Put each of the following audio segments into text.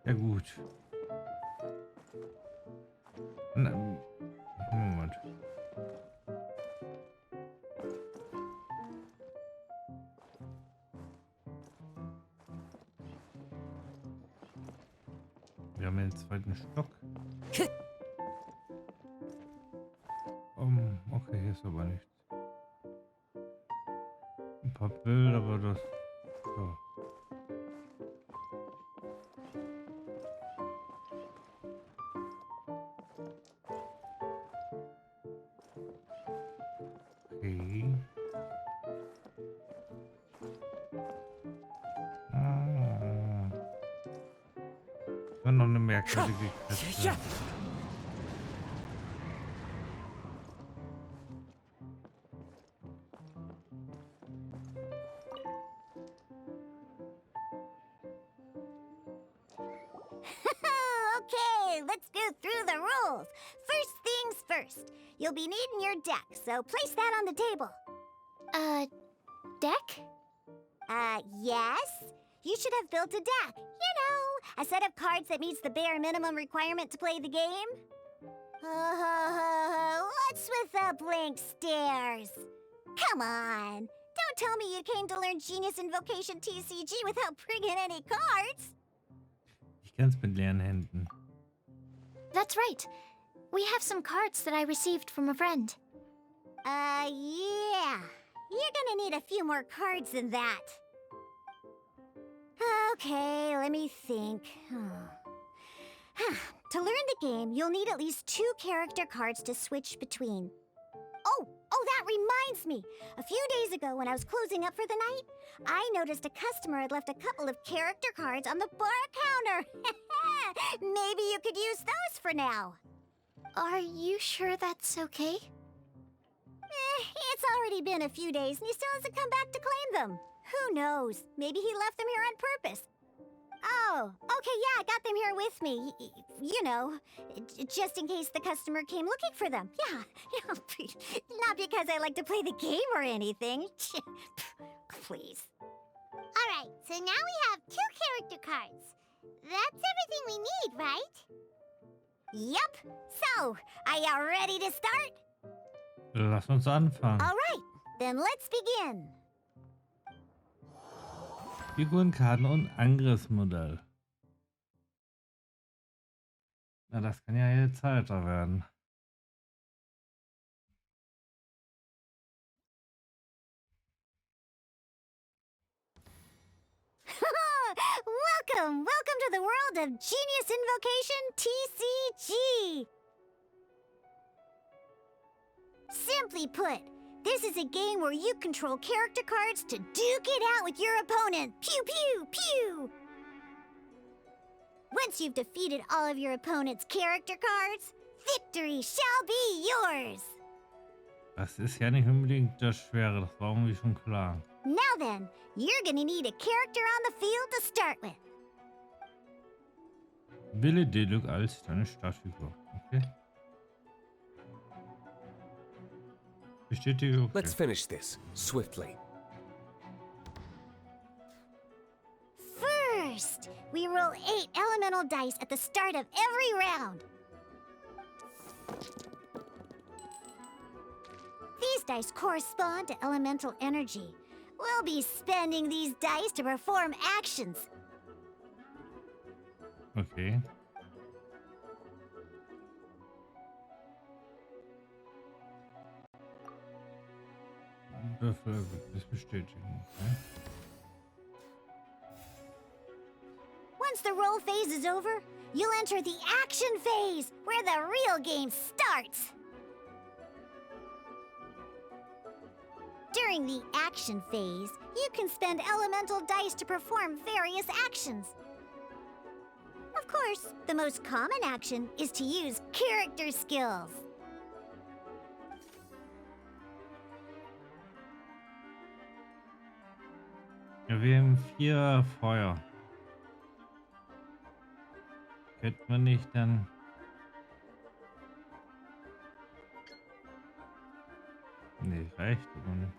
Ja gut. Moment. Wir haben den zweiten Stock. Okay, hier ist aber nichts. Ein paar Bilder, aber das... So. Okay. Das war noch eine merkwürdige Kette. Okay, let's go through the rules. First things first. You'll be needing your deck, so place that on the table. Deck? Yes? You should have built a deck. You know, a set of cards that meets the bare minimum requirement to play the game. What's with the blank stares? Come on. Don't tell me you came to learn Genius Invocation TCG without bringing any cards. Ich kann's mit leeren Händen. That's right. We have some cards that I received from a friend. Yeah. You're gonna need a few more cards than that. Okay, let me think. To learn the game, you'll need at least 2 character cards to switch between. Oh, that reminds me. A few days ago, when I was closing up for the night, I noticed a customer had left a couple of character cards on the bar counter. Maybe you could use those for now. Are you sure that's okay? It's already been a few days and he still hasn't come back to claim them. Who knows? Maybe he left them here on purpose. Oh, okay, yeah, I got them here with me. You know, just in case the customer came looking for them. Yeah, not because I like to play the game or anything. Please. All right, so now we have 2 character cards. That's everything we need, right? Yep. So, are you ready to start? Lass uns anfangen. All right, then let's begin. Figurenkarten und Angriffsmodell. Na, das kann ja jetzt heiter werden. Welcome to the world of Genius Invocation TCG. Simply put, this is a game where you control character cards to duke it out with your opponent. Pew, pew, pew! Once you've defeated all of your opponent's character cards, victory shall be yours! Das ist ja nicht unbedingt das Schwere, das war irgendwie schon klar. Now then, you're gonna need a character on the field to start with. Wähle Deluk als deine Startfigur. Okay. Bestätige. Okay. Let's finish this swiftly. First, we roll 8 elemental dice at the start of every round. These dice correspond to elemental energy. We'll be spending these dice to perform actions. Okay. Würfel das bestätigen. Okay. Once the roll phase is over, you'll enter the action phase, where the real game starts. During the action phase, you can spend elemental dice to perform various actions. Of course, the most common action is to use character skills. Wir haben 4 Feuer. Könnte man nicht dann... Nee, reicht aber nicht.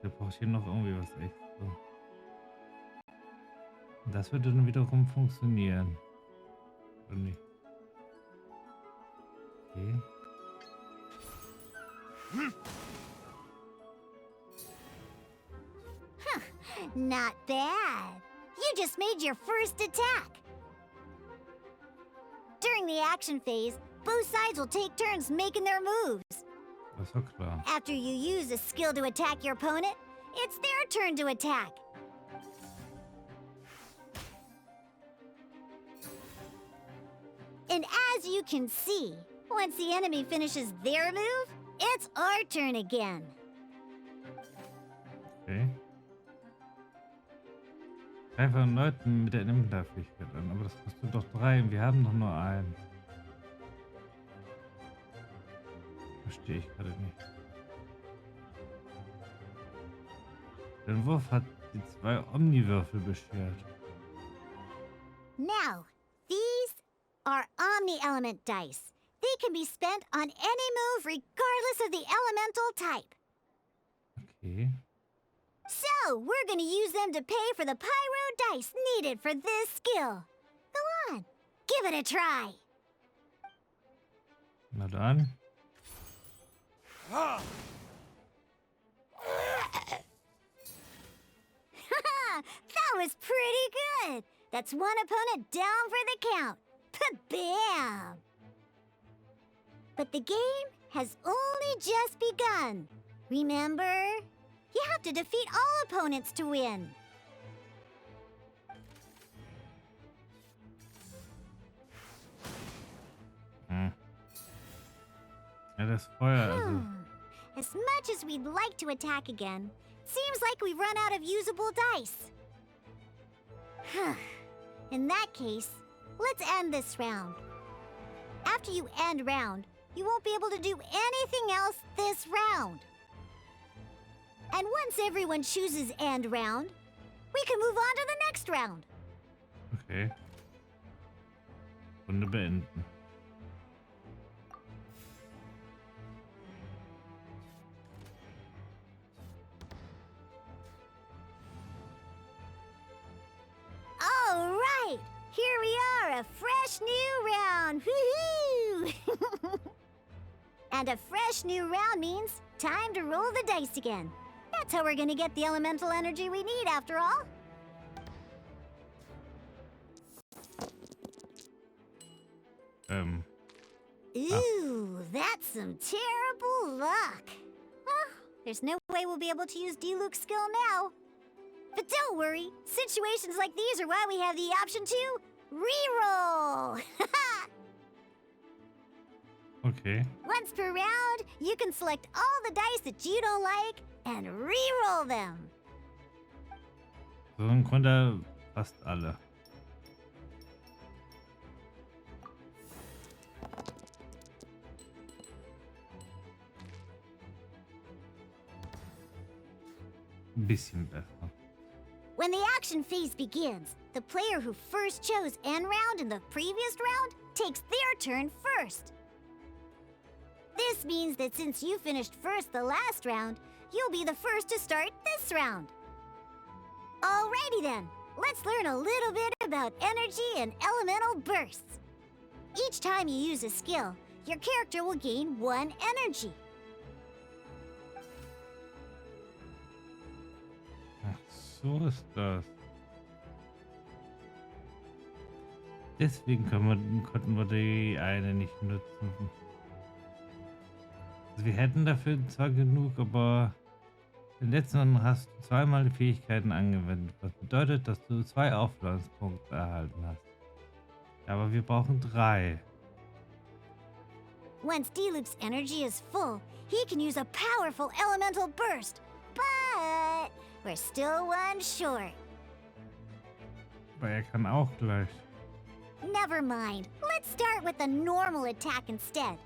Der braucht hier noch irgendwie was extra. Und das würde dann wiederum funktionieren. Oder nicht? Okay. Not bad. You just made your first attack. During the action phase, both sides will take turns making their moves. Das war klar. After you use a skill to attack your opponent, it's their turn to attack. And as you can see, once the enemy finishes their move, it's our turn again. Okay. Greife erneut mit der Elementarfähigkeit an, aber das kostet doch 3 und wir haben doch nur einen. Verstehe ich gerade nicht. Der Wurf hat die 2 Omniwürfel beschert. Now, these are omni-element dice. They can be spent on any move regardless of the elemental type. Okay. So, we're gonna use them to pay for the pyro dice needed for this skill. Go on, give it a try. Na dann. That was pretty good. That's one opponent down for the count. Bam! But the game has only just begun. Remember? You have to defeat all opponents to win. Ja, das Feuer, also. As much as we'd like to attack again, seems like we've run out of usable dice. In that case, let's end this round. After you end round, you won't be able to do anything else this round. And once everyone chooses end round, we can move on to the next round. Okay. Runde beenden. All right, here we are, a fresh new round. Woohoo! And a fresh new round means time to roll the dice again. That's how we're gonna get the elemental energy we need, after all. Ooh, that's some terrible luck. Well, there's no way we'll be able to use Diluc's skill now. But don't worry, situations like these are why we have the option to reroll. Okay. Once per round, you can select all the dice that you don't like and reroll them. So im Grunde fast alle. Ein bisschen besser. When the action phase begins, the player who first chose end round in the previous round takes their turn first. This means that since you finished first the last round, you'll be the first to start this round. Alrighty then, let's learn a little bit about energy and elemental bursts. Each time you use a skill, your character will gain 1 energy. Ach, so ist das. Deswegen konnten wir die eine nicht nutzen. Also wir hätten dafür zwar genug, aber den letzten hast du zweimal die Fähigkeiten angewendet, was bedeutet, dass du 2 Aufladungspunkte erhalten hast. Aber wir brauchen 3. Once Diluc's energy is full, he can use a powerful elemental burst. But we're still 1 short. Aber er kann auch gleich. Never mind. Let's start with a normal attack instead.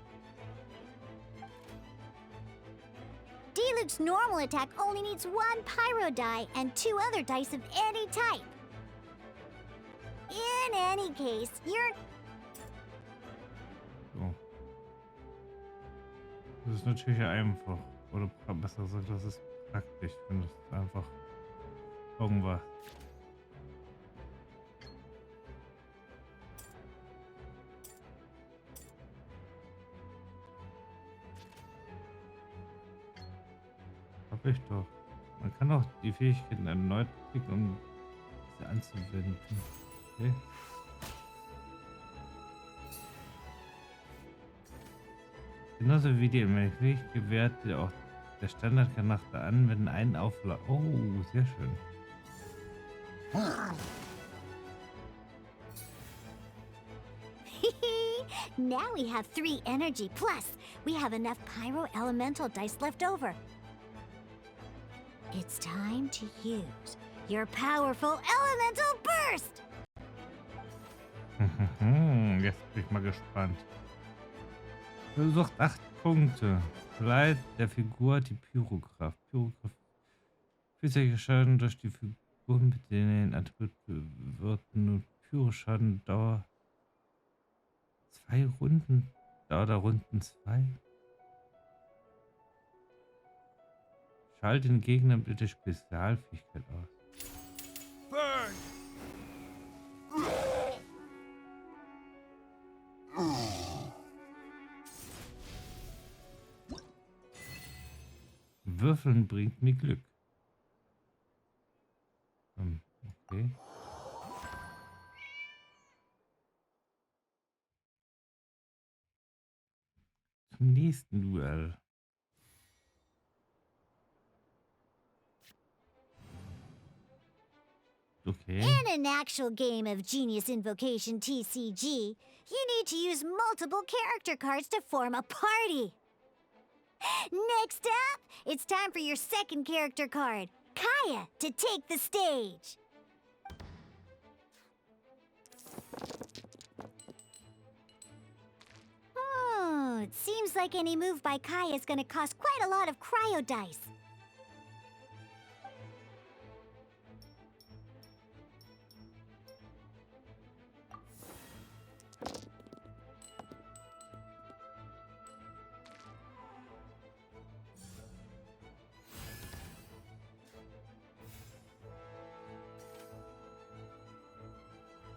Diluc's normal attack only needs 1 pyro die and 2 other dice of any type. In any case, you're... So. Das ist natürlich einfach. Oder besser gesagt, das ist praktisch, wenn das einfach irgendwas. Hab ich doch. Man kann auch die Fähigkeiten erneut klicken, um sie anzuwenden. Okay. Genauso wie die Möglichkeit gewährt auch der Standard kann nach der Anwendung einen Aufladen. Oh, sehr schön. Now we have 3 energy, plus we have enough pyro elemental dice left over. It's time to use your powerful elemental burst! Jetzt bin ich mal gespannt. Versucht 8 Punkte. Verleiht der Figur die Pyrokraft. Pyrokraft. Physischer Schaden durch die Figur, mit denen Attribut wird nur Pyroschaden Dauer 2 Runden. Dauer der Runden 2. Schalte den Gegner bitte Spezialfähigkeit aus. Würfeln bringt mir Glück. Okay. Zum nächsten Duell. Okay. In an actual game of Genius Invocation TCG, you need to use multiple character cards to form a party. Next up, it's time for your second character card, Kaya, to take the stage. Oh, it seems like any move by Kaya is going to cost quite a lot of cryo dice.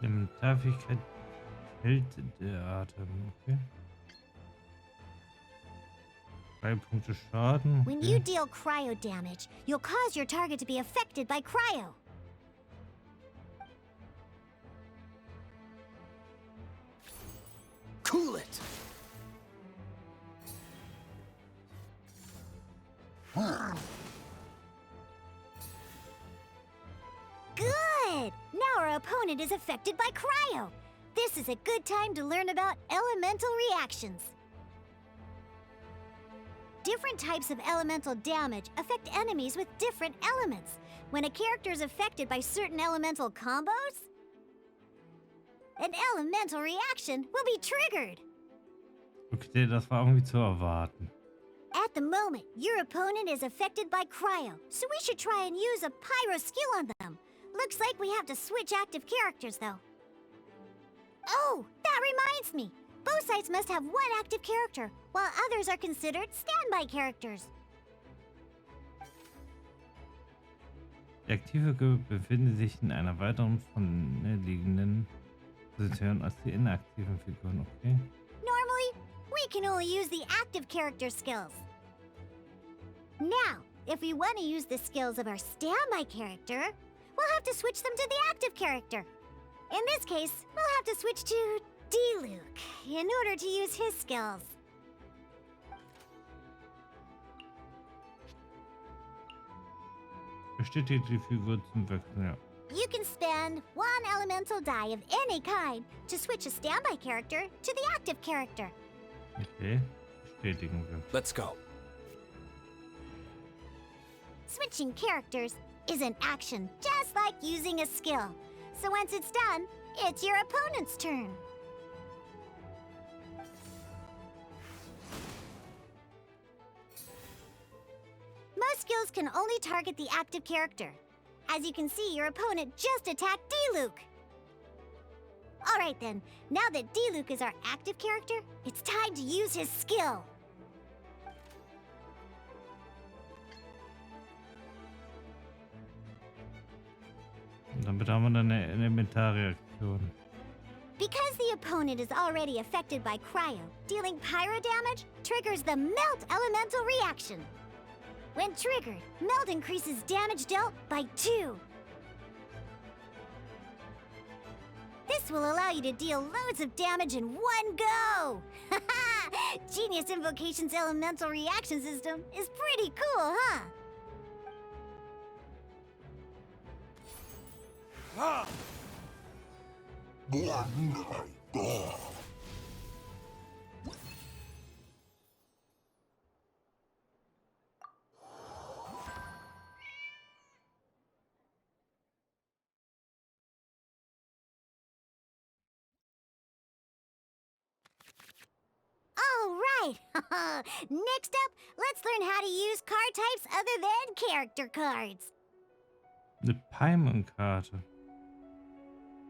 Elementarfähigkeit hält der Atem. Okay. 3 Punkte Schaden. When you deal cryo damage, you'll cause your target to be affected by cryo. Cool it! Good! Now our opponent is affected by cryo. This is a good time to learn about elemental reactions. Different types of elemental damage affect enemies with different elements. When a character is affected by certain elemental combos, an elemental reaction will be triggered. Okay, das war irgendwie zu erwarten. At the moment, your opponent is affected by cryo, so we should try and use a pyro skill on them. Looks like we have to switch active characters, though. Oh, that reminds me. Both sides must have one active character, while others are considered standby characters. Die aktive Figur befindet sich in einer weiteren von liegenden Position als die inaktiven Figuren, okay? Normally, we can only use the active character skills. Now, if we want to use the skills of our standby character, we'll have to switch them to the active character. In this case, we'll have to switch to D-Luke in order to use his skills. Bestätigt die Figur zum Wechseln, ja. You can spend 1 elemental die of any kind to switch a standby character to the active character. Okay, bestätigen wir. Let's go. Switching characters is an action, just like using a skill. So once it's done, it's your opponent's turn. Most skills can only target the active character. As you can see, your opponent just attacked D-Luke. Alright then, now that D-Luke is our active character, it's time to use his skill. Und damit haben wir dann eine Elementarreaktion. Because the opponent is already affected by cryo, dealing pyro damage triggers the melt elemental reaction. When triggered, melt increases damage dealt by 2. This will allow you to deal loads of damage in one go! Genius Invocation's elemental reaction system is pretty cool, huh? All right! Next up, let's learn how to use card types other than character cards. Eine Paimenkarte.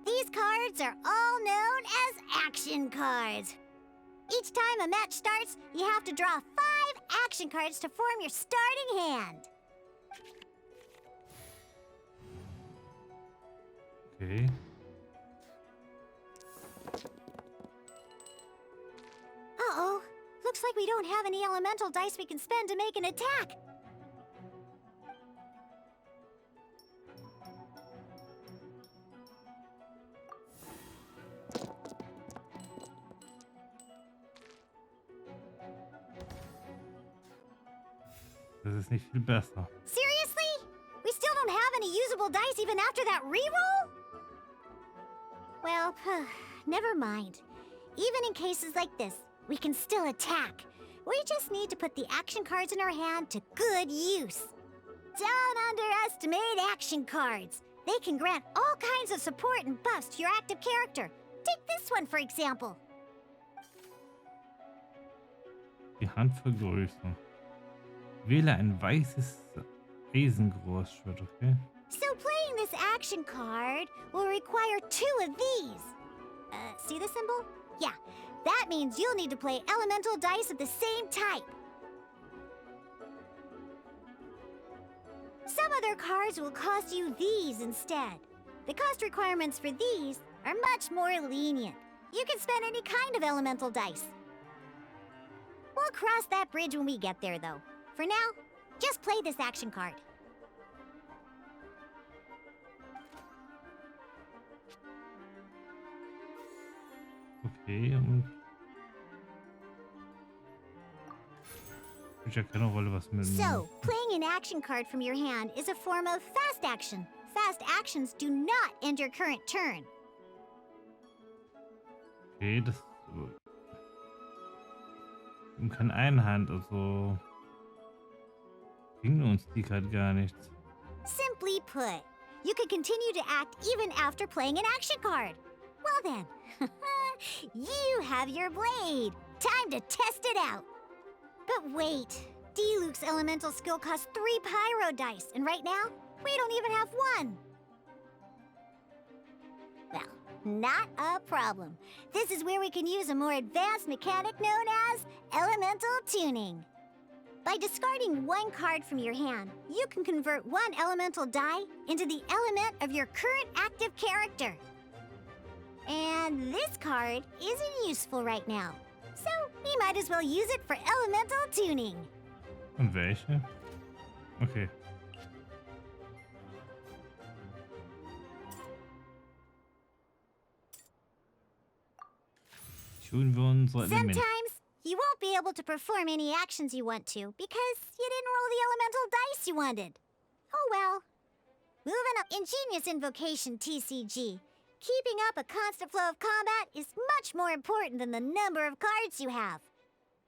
These cards are all known as action cards. Each time a match starts, you have to draw 5 action cards to form your starting hand. Okay. Uh-oh. Looks like we don't have any elemental dice we can spend to make an attack. Das ist nicht viel besser. Seriously? We still don't have any usable dice even after that reroll? Well, never mind. Even in cases like this, we can still attack. We just need to put the action cards in our hand to good use. Don't underestimate action cards. They can grant all kinds of support and buffs to your active character. Take this one, for example. Die Hand vergrößern. Wähle ein weißes Eisengroßschwert, okay? So playing this action card will require 2 of these. See the symbol? Yeah, that means you'll need to play elemental dice of the same type. Some other cards will cost you these instead. The cost requirements for these are much more lenient. You can spend any kind of elemental dice. We'll cross that bridge when we get there, though. For now, just play this action card. Okay, und spielt ja keine Rolle, was mit So, playing an action card from your hand is a form of fast action. Fast actions do not end your current turn. Okay, das kann Einhand, also bringen uns die Karte gar nichts. Simply put, you can continue to act even after playing an action card. Well then, you have your blade. Time to test it out. But wait, D-Luke's elemental skill costs 3 pyro dice, and right now, we don't even have 1. Well, not a problem. This is where we can use a more advanced mechanic known as elemental tuning. By discarding 1 card from your hand, you can convert 1 elemental die into the element of your current active character. And this card isn't useful right now, so we might as well use it for elemental tuning. Und welche? Okay. Tun wir unsere Elemente. Sometimes you won't be able to perform any actions you want to because you didn't roll the elemental dice you wanted. Oh well. Moving up. Ingenious Invocation TCG. Keeping up a constant flow of combat is much more important than the number of cards you have.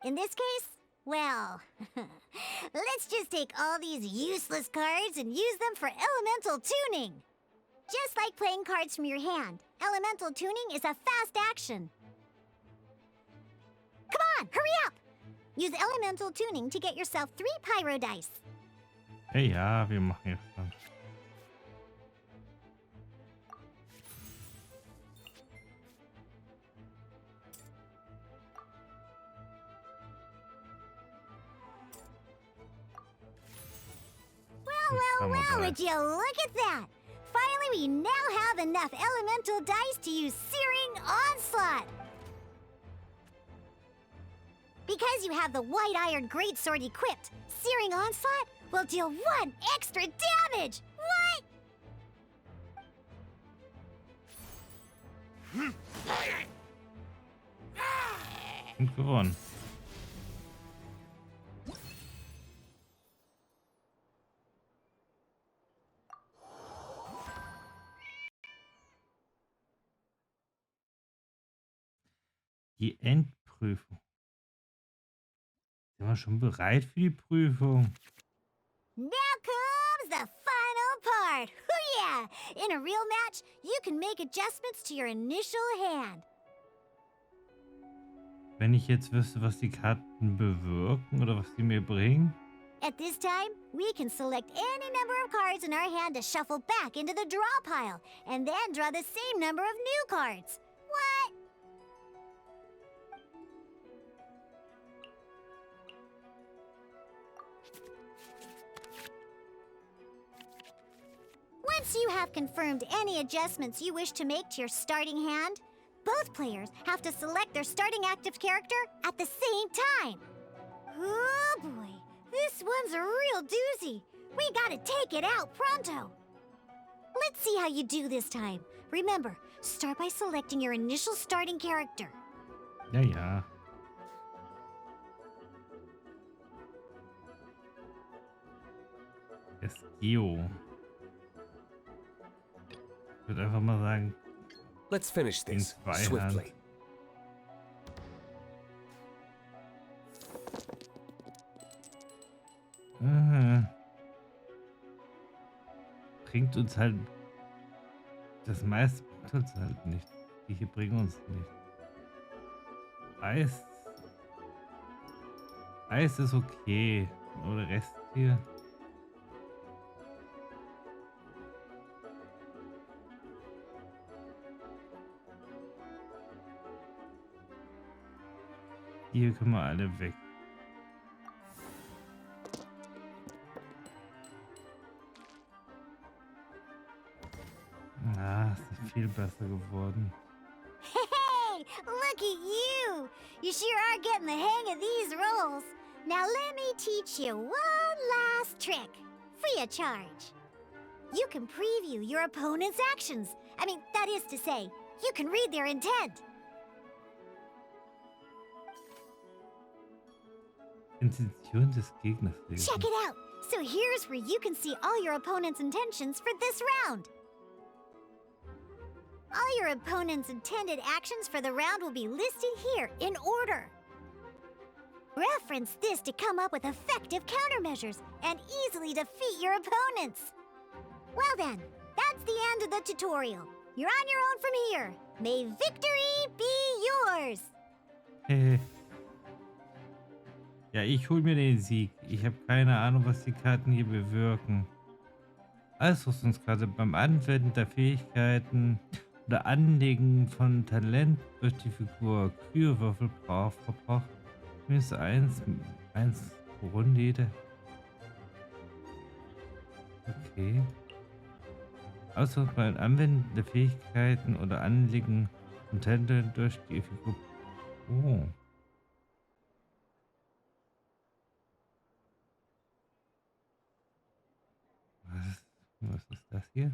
In this case, well, let's just take all these useless cards and use them for elemental tuning. Just like playing cards from your hand, elemental tuning is a fast action. Come on, hurry up! Use elemental tuning to get yourself 3 pyro dice. Hey, ja, wir machen jetzt dann. Well, would you look at that? Finally we now have enough elemental dice to use Searing Onslaught. Because you have the White Iron Greatsword equipped, Searing Onslaught will deal 1 extra damage! What? Und gewonnen. Die Endprüfung. Sind wir schon bereit für die Prüfung? Now comes the final part. Hoo yeah! In a real match, you can make adjustments to your initial hand. Wenn ich jetzt wüsste, was die Karten bewirken oder was sie mir bringen. At this time, we can select any number of cards in our hand to shuffle back into the draw pile, and then draw the same number of new cards. What? Once you have confirmed any adjustments you wish to make to your starting hand, both players have to select their starting active character at the same time. Oh boy, this one's a real doozy. We gotta take it out pronto. Let's see how you do this time. Remember, start by selecting your initial starting character. Ja, ja. Das Geo. Ich würde einfach mal sagen, Let's finish this In zwei swiftly. Bringt uns halt das meiste bringt uns halt nicht. Die hier bringen uns nicht. Eis. Eis ist okay. Oder Rest hier. Hier können wir alle weg. Ah, ist viel besser geworden. Hey, look at you! You sure are getting the hang of these rolls. Now let me teach you one last trick, free of charge. You can preview your opponent's actions. I mean, that is to say, you can read their intent. Intention des Gegners lesen. Check it out! So here's where you can see all your opponent's intentions for this round. All your opponent's intended actions for the round will be listed here in order. Reference this to come up with effective countermeasures and easily defeat your opponents. Well then, that's the end of the tutorial. You're on your own from here. May victory be yours! Ja, ich hol mir den Sieg. Ich habe keine Ahnung, was die Karten hier bewirken. Ausrüstungskarte beim Anwenden der Fähigkeiten oder Anlegen von Talent durch die Figur. Kryowürfel verbraucht. Mindestens eins pro Runde jede. Okay. Ausrüstung beim Anwenden der Fähigkeiten oder Anlegen von Talent durch die Figur. Oh. Was ist das hier?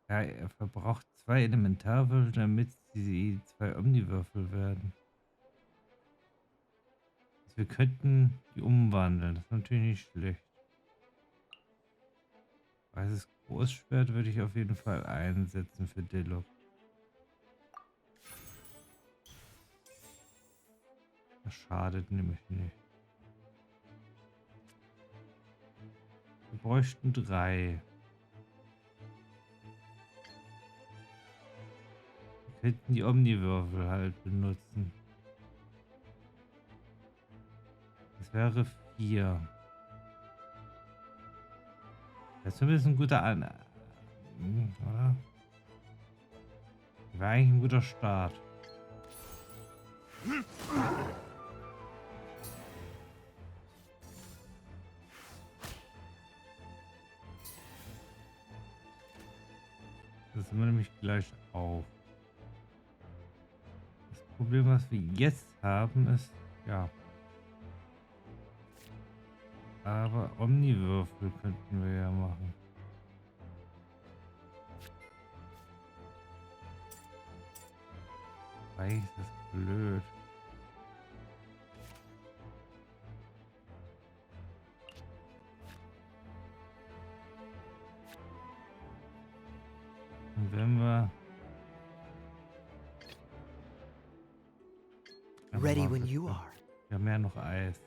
Ja, er verbraucht 2 Elementarwürfel, damit sie 2 Omniwürfel werden. Also wir könnten die umwandeln. Das ist natürlich nicht schlecht. Weißes Großschwert würde ich auf jeden Fall einsetzen für Delok. Das schadet nämlich nicht. Wir bräuchten 3. Wir könnten die Omniwürfel halt benutzen. Das wäre 4. Das ist zumindest ein guter oder? Wäre eigentlich ein guter Start. sind wir nämlich gleich auf. Das Problem, was wir jetzt haben, ist, ja. Aber Omniwürfel könnten wir ja machen. Eigentlich ist das blöd. Und wenn wir... Ready when you are. Wir haben ja noch Eis.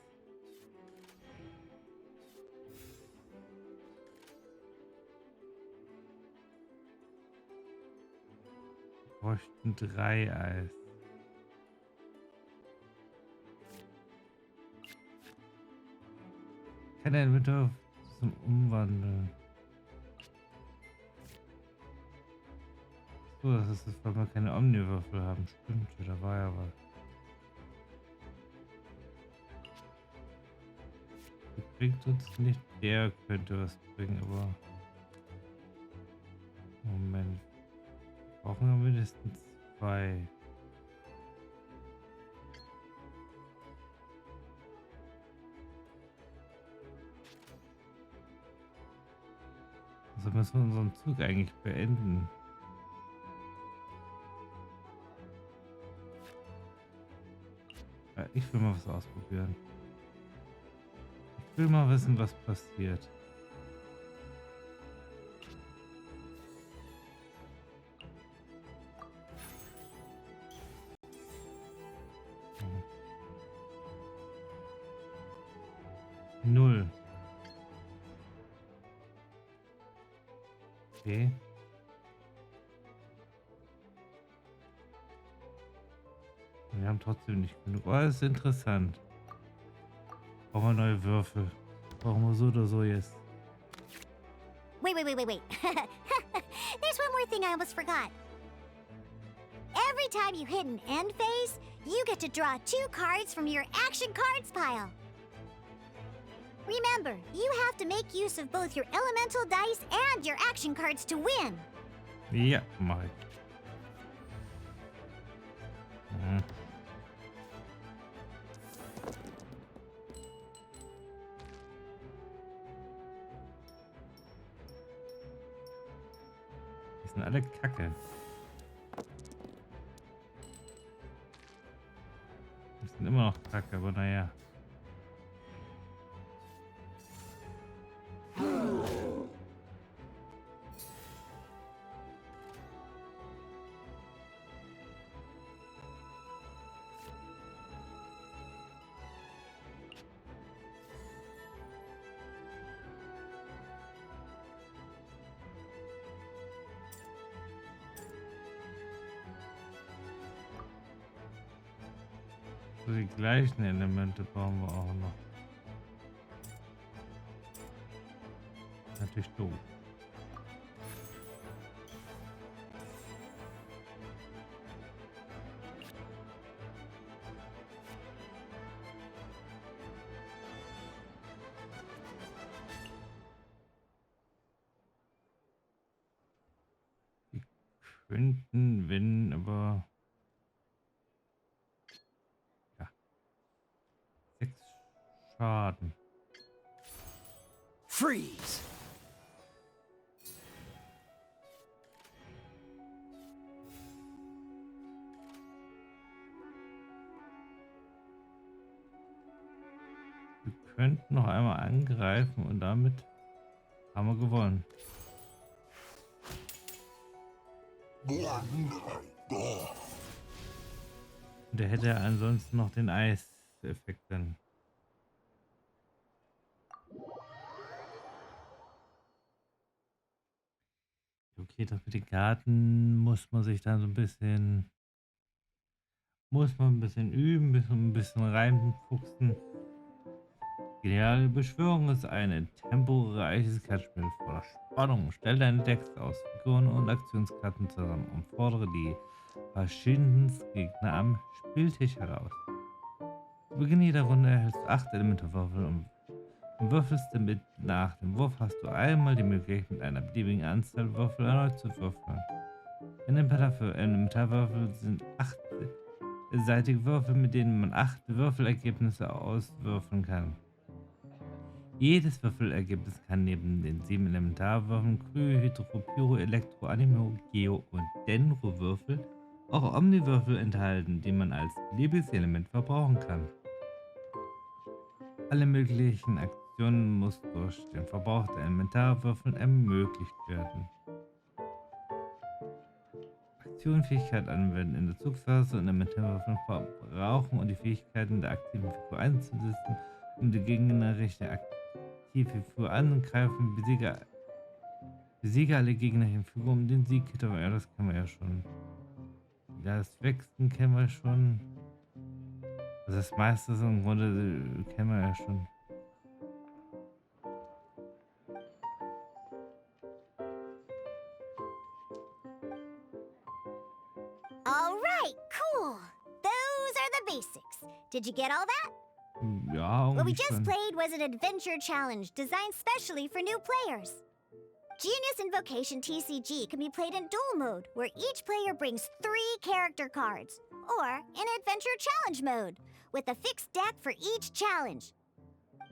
Wir bräuchten 3 Eis. Kann er bitte zum Umwandeln? So, das ist das, weil wir keine Omniwürfel haben. Stimmt, da war ja was. Das bringt uns nicht. Der könnte was bringen, aber... Moment. Brauchen wir mindestens 2. Also müssen wir unseren Zug eigentlich beenden. Ja, ich will mal was ausprobieren. Ich will mal wissen, was passiert. Null. Okay. Wir haben trotzdem nicht genug. Oh, das ist interessant. Brauchen wir neue Würfel. Brauchen wir so oder so jetzt. Wait. There's one more thing I almost forgot. Every time you hit an end phase, you get to draw 2 cards from your action cards pile. Remember, you have to make use of both your elemental dice and your action cards to win. Ja, mach ich. Hm. Die sind alle Kacke. Die sind immer noch Kacke, aber naja. So, die gleichen Elemente brauchen wir auch noch. Natürlich doof. Die könnten, wenn, aber... 6 Schaden. Freeze! Wir könnten noch einmal angreifen und damit haben wir gewonnen. Und der hätte ansonsten noch den Eiseffekt dann. Okay, das mit den Karten muss man sich dann so ein bisschen üben, ein bisschen reinfuchsen. Geniale Beschwörung ist ein temporeiches Kartenspiel voller Spannung. Stell deine Decks aus Figuren und Aktionskarten zusammen und fordere die verschiedensten Gegner am Spieltisch heraus. Zu Beginn jeder Runde erhältst du 8 Elemente-Würfel und würfelst damit. Nach dem Wurf hast du einmal die Möglichkeit, mit einer beliebigen Anzahl Würfel erneut zu würfeln. Elementarwürfel sind 8-seitige Würfel, mit denen man 8 Würfelergebnisse auswürfeln kann. Jedes Würfelergebnis kann neben den 7 Elementarwürfeln Kryo, Hydro, Pyro, Elektro, Animo, Geo und Dendro-Würfel auch Omniwürfel enthalten, die man als beliebiges Element verbrauchen kann. Alle möglichen Aktionen muss durch den Verbrauch der Elementarwürfel ermöglicht werden. Aktion Fähigkeit anwenden in der Zugphase und Elementarwürfel verbrauchen und die Fähigkeiten der aktiven Figur einzusetzen, um die gegnerische aktive Figur angreifen, besiege alle gegnerischen Figuren um den Sieg. Ja, das kennen wir ja schon. Das Wechseln kennen wir schon. Also das meiste so im Grunde kennen wir ja schon. All right, cool. Those are the basics. Did you get all that? Ja, What we irgendwie just schon. played was an adventure challenge designed specially for new players. Genius Invocation TCG can be played in duel mode, where each player brings 3 character cards, or in adventure challenge mode, with a fixed deck for each challenge.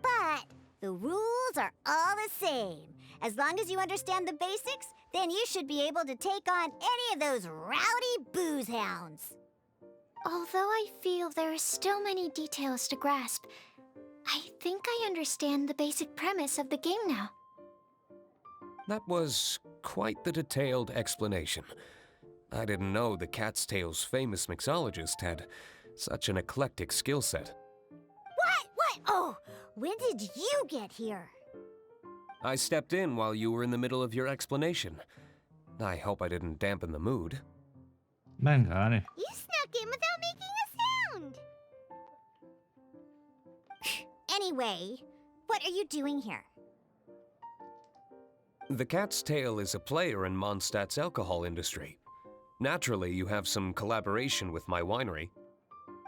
But the rules are all the same. As long as you understand the basics, then you should be able to take on any of those rowdy booze hounds. Although I feel there are still many details to grasp, I think I understand the basic premise of the game now. That was quite the detailed explanation. I didn't know the Cat's Tail's famous mixologist had such an eclectic skill set. What? Oh, when did you get here? I stepped in while you were in the middle of your explanation. I hope I didn't dampen the mood. Nein, gar nicht. You snuck in without making a sound. Anyway, what are you doing here? The Cat's Tail is a player in Mondstadt's alcohol industry. Naturally, you have some collaboration with my winery.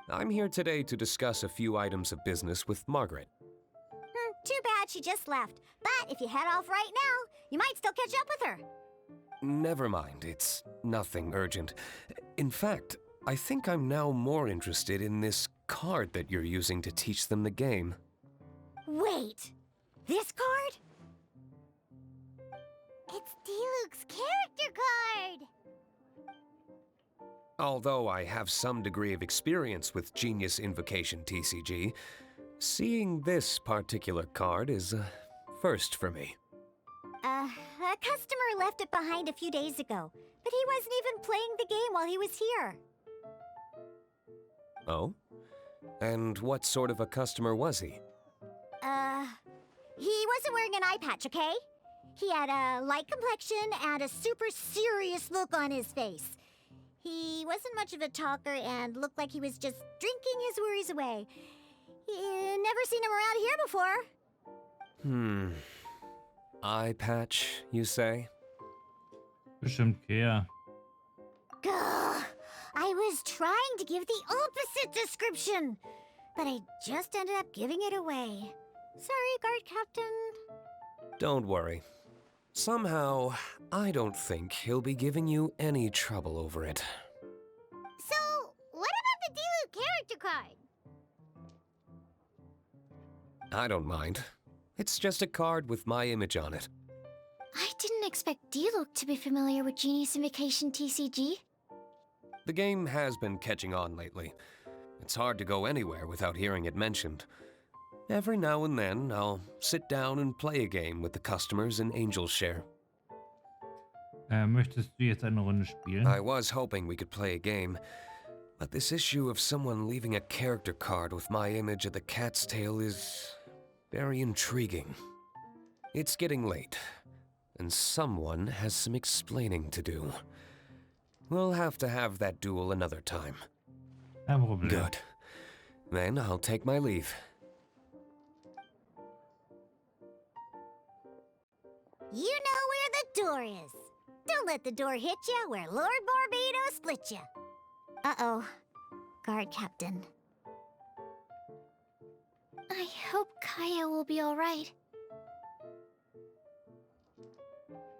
I'm here today to discuss a few items of business with Margaret. Too bad she just left. But if you head off right now, you might still catch up with her. Never mind, it's nothing urgent. In fact, I think I'm now more interested in this card that you're using to teach them the game. Wait, this card? It's Diluc's character card. Although I have some degree of experience with Genius Invocation TCG, seeing this particular card is a first for me. A customer left it behind a few days ago, but he wasn't even playing the game while he was here. Oh? And what sort of a customer was he? He wasn't wearing an eye patch, okay? He had a light complexion and a super serious look on his face. He wasn't much of a talker and looked like he was just drinking his worries away. Never seen him around here before. Eye patch, you say? Bestimmt Kea. Gah! I was trying to give the opposite description, but I just ended up giving it away. Sorry, guard captain. Don't worry. Somehow, I don't think he'll be giving you any trouble over it. So, what about the Diluc character card? I don't mind. It's just a card with my image on it. I didn't expect Diluc to be familiar with Genius Invocation TCG. The game has been catching on lately. It's hard to go anywhere without hearing it mentioned. Every now and then, I'll sit down and play a game with the customers in Angel's Share. Möchtest du jetzt eine Runde spielen? I was hoping we could play a game, but this issue of someone leaving a character card with my image at the Cat's Tail is very intriguing. It's getting late, and someone has some explaining to do. We'll have to have that duel another time. Kein Problem. Good. Then I'll take my leave. You know where the door is. Don't let the door hit you where Lord Barbados split you. Uh-oh. Guard captain. I hope Kaya will be alright.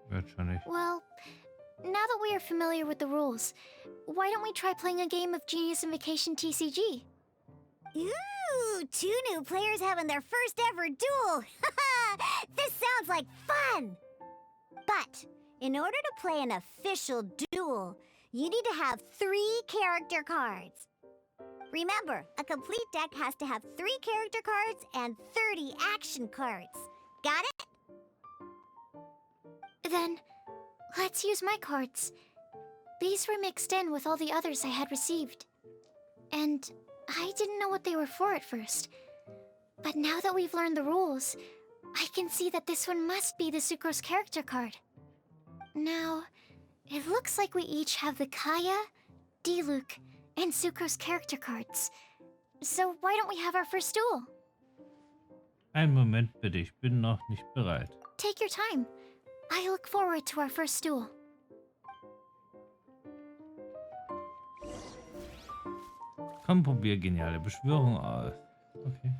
Wird schon nicht. Well, now that we are familiar with the rules, why don't we try playing a game of Genius Invocation TCG? Ooh, 2 new players having their first ever duel. This sounds like fun. But in order to play an official duel, you need to have 3 character cards. Remember, a complete deck has to have 3 character cards and 30 action cards. Got it? Then, let's use my cards. These were mixed in with all the others I had received. And I didn't know what they were for at first. But now that we've learned the rules, I can see that this one must be the Sucrose character card. Now, it looks like we each have the Kaya, Diluc, and Sucrose character cards. So why don't we have our first duel? Einen Moment bitte, ich bin noch nicht bereit. Take your time. I look forward to our first duel. Komm, probier geniale Beschwörung aus. Okay.